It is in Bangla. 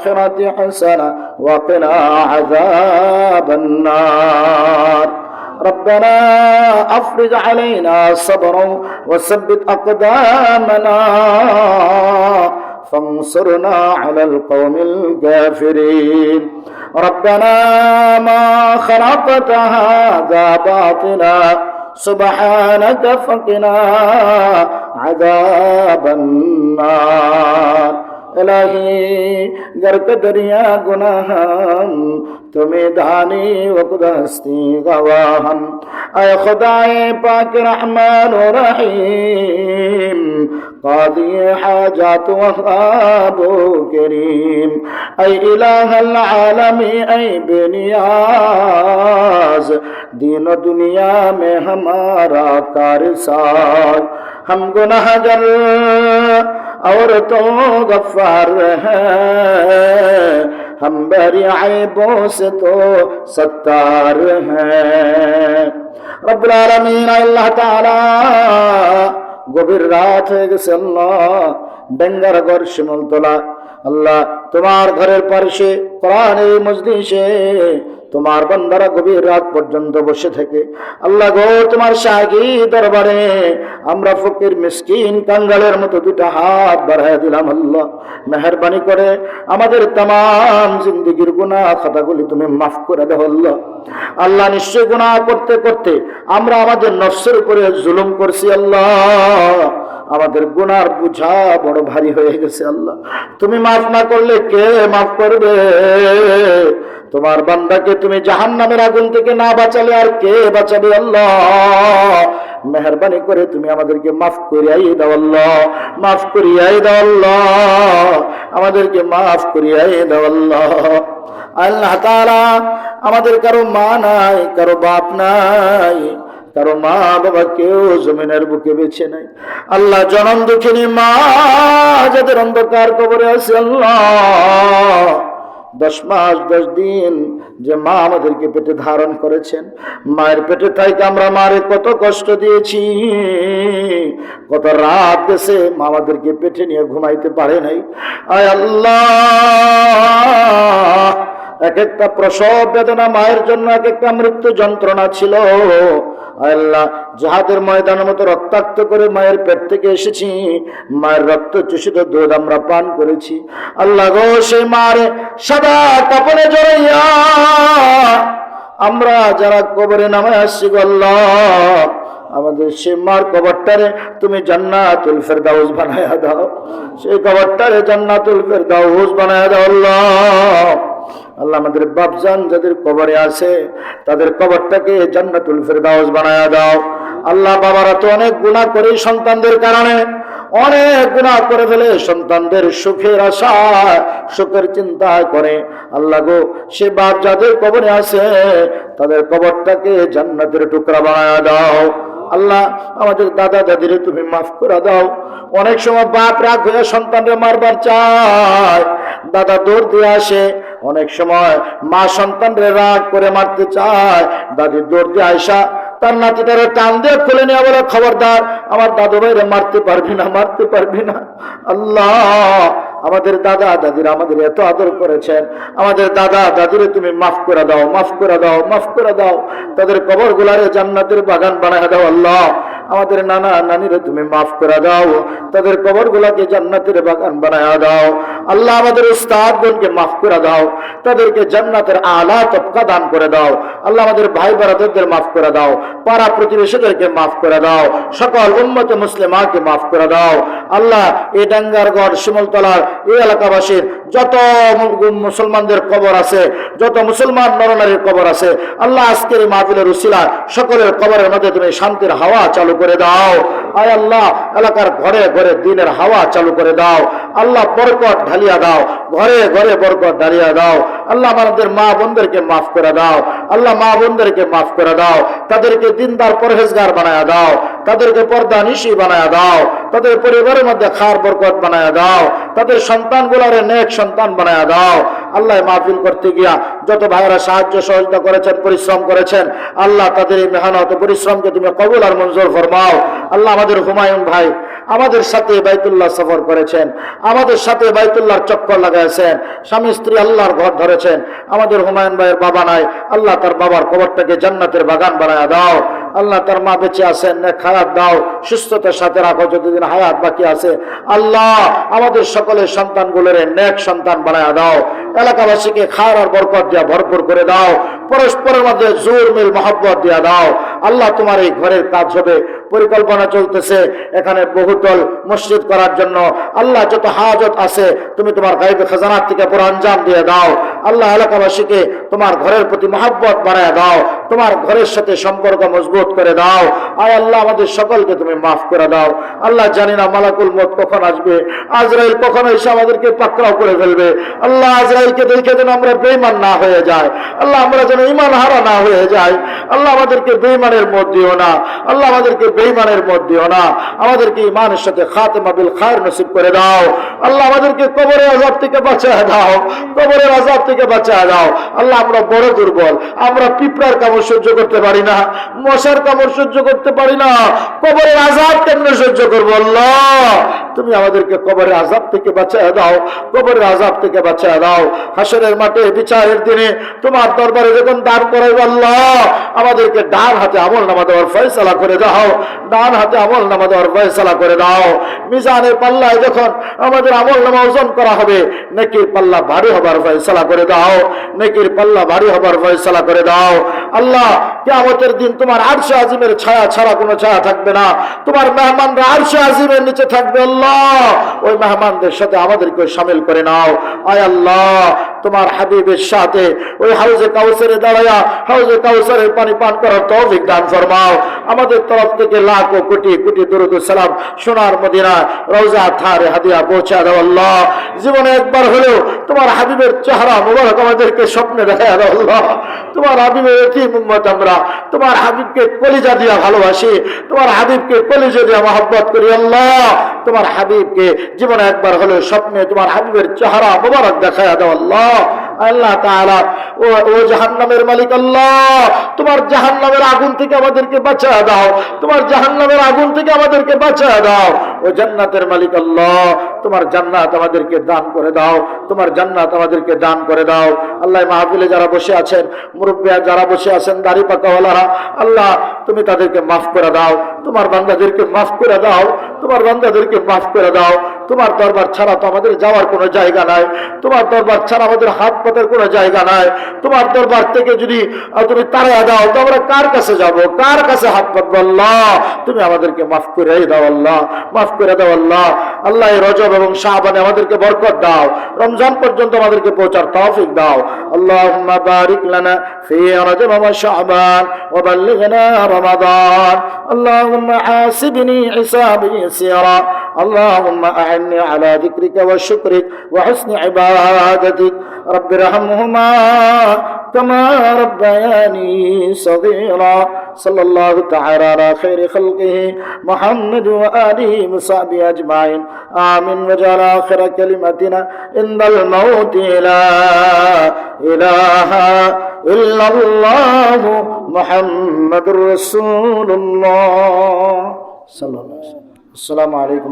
الآخرة حسنة وقنا عذاب النار. ربنا أفرج علينا صبرا وثبت أقدامنا فانصرنا على القوم الكافرين. ربنا ما خلقت هذا باطلا سبحانك فقنا عذاب النار. الہی گر کے دریا گناہ تمہیں دانی وقت ہستی گواہم. اے خدائے پاک رحمان و رحیم قاضی حاجات وہاب و کریم. اے الہ العالمی اے بے نیاز دین و دنیا میں ہمارا کارساز. ہم گناہگر اور تو غفار ہیں ہم بری عیبوں سے تو ستار ہیں. رب العالمین اللہ تعالی গভীর রাত হয়ে গেছে আল্লাহ, ডেঙ্গার ঘর শিমুলতলা আল্লাহ তোমার ঘরের পাশে কোরআন এই মজলিসে তোমার বান্দারা গভীর রাত পর্যন্ত বসে থেকে আল্লাহ গো তোমার শাহী দরবারে আমরা ফকির মিসকিন কাঙ্গালের মতো দুটা হাত বাড়ায় দিলাম. আল্লাহ মেহেরবানি করে আমাদের तमाम জিন্দেগীর গুনাহ খাতাগুলি তুমি মাফ করে দাও. আল্লাহ আল্লাহ নিশ্চয় গুনাহ করতে করতে আমরা আমাদের নফসের উপরে জুলুম করছি. আল্লাহ আমাদের গুনার বোঝা বড় ভারী হয়ে গেছে. আল্লাহ তুমি মাফ না করলে কে মাফ করবে? তোমার বান্দাকে তুমি জাহান্নামের আগুন থেকে না বাঁচালে আর কে বাঁচাবে? আল্লাহ মেহেরবানি করে তুমি আমাদেরকে মাফ করিয়াই দাও. আল্লাহ মাফ করিয়াই দাও. আল্লাহ আমাদেরকে মাফ করিয়াই দাও. আল্লাহ আল্লাহ তাআলা আমাদের কারো মা নাই, কারো বাপ নাই, কারো মা বাবা কেউ জমিনের বুকে বেঁচে নাই. আল্লাহ জনম দুঃখিনী মা যাদের অন্ধকার কবরে আছে আল্লাহ 10 মাস 10 দিন যে মা আমাদেরকে পেটে ধারণ করেছেন, মায়ের পেটে থাইকে আমরা মারে কত কষ্ট দিয়েছি, কত রাত গেছে মা আমাদেরকে পেটে নিয়ে ঘুমাইতে পারে নাই. আয় আল্লাহ এক একটা প্রসব বেদনা মায়ের জন্য এক একটা মৃত্যু যন্ত্রণা ছিল. আল্লাহ জিহাদের ময়দানের মতো রক্তাক্ত করে মায়ের পেট থেকে এসেছি, মায়ের রক্ত চূষিত দুধ আমরা পান করেছি. আল্লাহ গো সেই মার সাদা কাপড়ে জড়াইয়া আমরা যারা কবরে নামে আসছি গো আল্লাহ আমাদের সেই মার কবরটারে তুমি জান্নাতুল ফেরদাউস বানায়া দাও. সেই কবরটারে জান্নাতুল ফেরদাউস বানায়া দাও. আল্লাহ আল্লাহ আমাদের বাপজান যাদের কবরে আছে তাদের কবরটাকে জান্নাতুল ফেরদাউস বানায়া দাও. আল্লাহ বাবারা তো অনেক গুনাহ করে সন্তানদের কারণে অনেক গুনাহ করে ফেলে, সন্তানদের সুখের আশা সুখের চিন্তা করে. আল্লাহ গো সে বাপ যাদের কবরে আছে তাদের কবরটাকে জান্নাতের টুকরা বানায়া দাও. আল্লাহ আমাদের দাদা দাদির তুমি মাফ করে দাও. অনেক সময় বাপ রাগ হয়ে সন্তানরা মারবার চায়, দাদা দৌড় দিয়ে আসে. অনেক সময় মা সন্তানরে রাগ করে মারতে চায়, দাদি দৌড় দিয়ে আয়সা তার নাতিটারে টান দিয়ে খুলে নিয়ে বলে খবরদার আমার দাদু ভাইরে মারতে পারবি না, মারতে পারবি না. আল্লাহ আমাদের দাদা দাদিরা আমাদের এত আদর করেছেন, আমাদের দাদা দাদিরে তুমি মাফ করে দাও, মাফ করে দাও, মাফ করে দাও. তাদের কবর গুলারে জান্নাতের বাগান বানায় দাও. আল্লাহ আমাদের নানা নানিরে তুমি মাফ করে দাও, তাদের কবর গুলাকে জান্নাতের বাগান বানায় দাও. আল্লাহ আমাদের উস্তাদগণকে মাফ করে দাও, তাদেরকে জান্নাতের আলা তবকা দান করে দাও. আল্লাহ আমাদের ভাই ব্রাদারদের মাফ করে দাও, পাড়া প্রতিবেশীদেরকে মাফ করে দাও, সকল উম্মতে মুসলিমাকে মাফ করে দাও. আল্লাহ এই ডাঙ্গারগড় শিমুলতলার এই এলাকাবাসীর যত মুসলমানদের কবর আছে, যত মুসলমান নরনারীর কবর আছে, আল্লাহ আজকের এই মাহফিলের উসিলা সকলের কবরের মধ্যে তুমি শান্তির হাওয়া চালু করে দাও. আয় আল্লাহ এলাকার ঘরে ঘরে দিনের হাওয়া চালু করে দাও. আল্লাহ বরকত ঢালিয়া দাও, ঘরে ঘরে বরকত ঢালিয়া দাও. আল্লাহ আমাদের মা বোনদেরকে মাফ করে দাও. আল্লাহ মা বোনদেরকে মাফ করে দাও, তাদেরকে দিনদার পরহেজগার বানায়া দাও, তাদেরকে পর্দানিশী বানায়া দাও, তাদের পরিবারের মধ্যে খার বরকত বানায়া দাও, তাদের সন্তানগুলোরে নেক সন্তান বানায়া দাও. আল্লাহ মাহফিল করতে গিয়া যত ভাইরা সাহায্য সহযোগিতা করেছেন, পরিশ্রম করেছেন, আল্লাহ তাদের এই মেহনত পরিশ্রমকে তুমি কবুল আর মঞ্জুর ফরমাও. আল্লাহ আমাদের হুমায়ুন ভাই আমাদের সাথে বাইতুল্লাহ সফর করেছেন, আমাদের সাথে বাইতুল্লাহর চক্কর লাগাইছেন, স্বামী স্ত্রী আল্লাহর ঘর ধরেছেন। আমাদের হুমায়ুন ভাইয়ের বাবা নাই, আল্লাহ তার বাবার কবরটাকে জান্নাতের বাগান বানায় দাও। আল্লাহ তার মা বেঁচে আছেন, নেক হায়াত দাও, সুস্থতার সাথে রাখো যতদিন হায়াত বাকি আছে। আল্লাহ আমাদের সকলের সন্তানগুলোর নেক সন্তান বানায় দাও। এলাকাবাসীকে খায়ের আর বরকত দিয়া ভরপুর করে দাও। পরস্পরের মধ্যে জোর মিল মহব্বত দিয়া দাও। আল্লাহ তোমার এই ঘরের কাজ হবে, পরিকল্পনা চলতেছে এখানে বহুতল মসজিদ করার জন্য। আল্লাহ যত হাজত আছে তুমি তোমার গায়বে খাজানাত থেকে পুরো আঞ্জাম দিয়ে দাও। আল্লাহ এলাকাবাসীকে তোমার ঘরের প্রতি মহব্বত বাড়ায় দাও, তোমার ঘরের সাথে সম্পর্ক মজবুত করে দাও। আর আল্লাহ আমাদের সকলকে তুমি মাফ করে দাও। আল্লাহ জানি না মালাকুল মউত কখন আসবে, আজরাইল কখন এসে আমাদেরকে পাকড়াও করে ফেলবে। আল্লাহ আজরাইলকে দেখে যেন আমরা বেঈমান না হয়ে যাই, আল্লাহ আমরা যেন ঈমান হারা না হয়ে যাই। আল্লাহ আমাদেরকে বেঈমানের মত দিও না, আল্লাহ আমাদেরকে বেঈমানের মত দিও না, আমাদেরকে ঈমানের সাথে খাতেমা বিল খায়র নসিব করে দাও। আল্লাহ আমাদেরকে কবরের আযাব থেকে বাঁচায় দাও, কবরের আযাব থেকে বাঁচায় দাও। আল্লাহ আমরা বড় দুর্বল, আমরা পিঁপড়ার কামড় সহ্য করতে পারি না, মশার কামড় সহ্য করতে পারি না, কবরের আযাব কেমনে সহ্য করবো? আল্লাহ তুমি আমাদেরকে কবরের আযাব থেকে বাঁচায় দাও, কবরের আযাব থেকে বাঁচায় দাও। হাসরের মাঠে বিচারের দিনে তোমার দরবারে যখন দান করাইব আল্লাহ আমাদেরকে ডান হাতে আমলনামা দেওয়ার ফয়সালা করে দাও, ডান হাতে আমলনামা দেওয়ার ফয়সালা করে দাও। মিজানের পাল্লায় যখন আমাদের আমলনামা ওজন করা হবে নেকির পাল্লা ভারী হবার ফয়সালা করে দাও, নেকির পাল্লা ভারী হবার ফয়সালা করে দাও। আল্লাহ কিয়ামতের দিন তোমার আরশে আজিমের ছায়া ছাড়া কোনো ছায়া থাকবে না, তোমার মেহমানরা আরশে আজিমের নিচে থাকবে। আল্লাহ ওই মেহমানদের সাথে আমাদেরকে শামিল করে নাও। আয় আল্লাহ তোমার হাবিবের সাথে ওই হাউজে কাউসারে দাঁড়ায়া হাউজে কাউসারের পানি পান করার তৌফিক দান ফরমাও। আমাদের তরফ থেকে লাখ ও কোটি কোটি দরুদ ও সালাম সোনার মদিনা রওজা থারে হাদিয়া পৌঁছা দাও। আল্লাহ জীবনে একবার হলেও তোমার হাবিবের চেহারা মুবারক আমাদেরকে স্বপ্নে দেখায় দাও। আল্লাহ তোমার হাবিবের এতিম উম্মত আমরা, তোমার হাবিবকে কলিজা দিয়া ভালোবাসি, তোমার হাবিবকে কলিজা দিয়া মহব্বত করি। আল্লাহ তোমার হাবিবকে জীবনে একবার হলেও স্বপ্নে তোমার হাবিবের চেহারা মুবারক দেখায় দাও। আল্লাহ আল্লাহ তাআলা ও জাহান্নামের মালিক আল্লাহ তোমার জাহান্নামের আগুন থেকে আমাদেরকে বাঁচায় দাও, তোমার জাহান্নামের আগুন থেকে আমাদেরকে বাঁচায় দাও। ও জান্নাতের মালিক আল্লাহ তোমার জান্নাত আমাদেরকে দান করে দাও, তোমার জান্নাত আমাদেরকে দান করে দাও। আল্লাহ মাহফিলে যারা বসে আছেন, মুরব্বিয়া যারা বসে আছেন, দাড়ি পাকাওয়ালারা, আল্লাহ তুমি তাদেরকে মাফ করে দাও, তোমার বান্দাদেরকে মাফ করে দাও, তোমার বান্দাদেরকে মাফ করে দাও। তোমার দরবার ছাড়া তো আমাদের যাওয়ার কোনো জায়গা নাই, তোমার দরবার ছাড়া আমাদের হাত পাতার কোনো জায়গা নাই। তোমার দরবার থেকে যদি তুমি তাড়া দাও তো আমরা কার কাছে যাব, কার কাছে হাত পাতবো? আল্লাহ তুমি আমাদেরকে মাফ করে দাও, আল্লাহ মাফ করে দাও। আল্লাহ আল্লাহ এই রজব এবং শাবানে আমাদেরকে বরকত দাও, রমজান পর্যন্ত আমাদেরকে পৌঁছার তৌফিক দাও। আল্লাহুম্মা বারিক লানা ফি রজব ওয়া শাবান ওয়া বাল্লিগনা রমাদান। আল্লাহুম্মা হাসিবনি হিসাবি ইয়াসিরা। আল্লাহুম্মা আ'inni আলা যিকরিকা ওয়া শুকরিক ওয়া হুসনি ইবাদাতিক। রব্বির রহমহুমা কামা রাব্বায়ানি সগীরা। সাল্লাল্লাহু তাআলা আলা খাইরি খালকিহি মুহাম্মদ ওয়া আলিহি ওয়া সাহবিহি আজমাইন। আমিন। ওয়া জাআলা আখিরা কালিমাতিনা ইনদাল মাউতি লা ইলাহা ইল্লাল্লাহু মুহাম্মাদুর রাসূলুল্লাহ সাল্লাল্লাহু আলাইহি ওয়াসাল্লাম। আসসালামু আলাইকুম।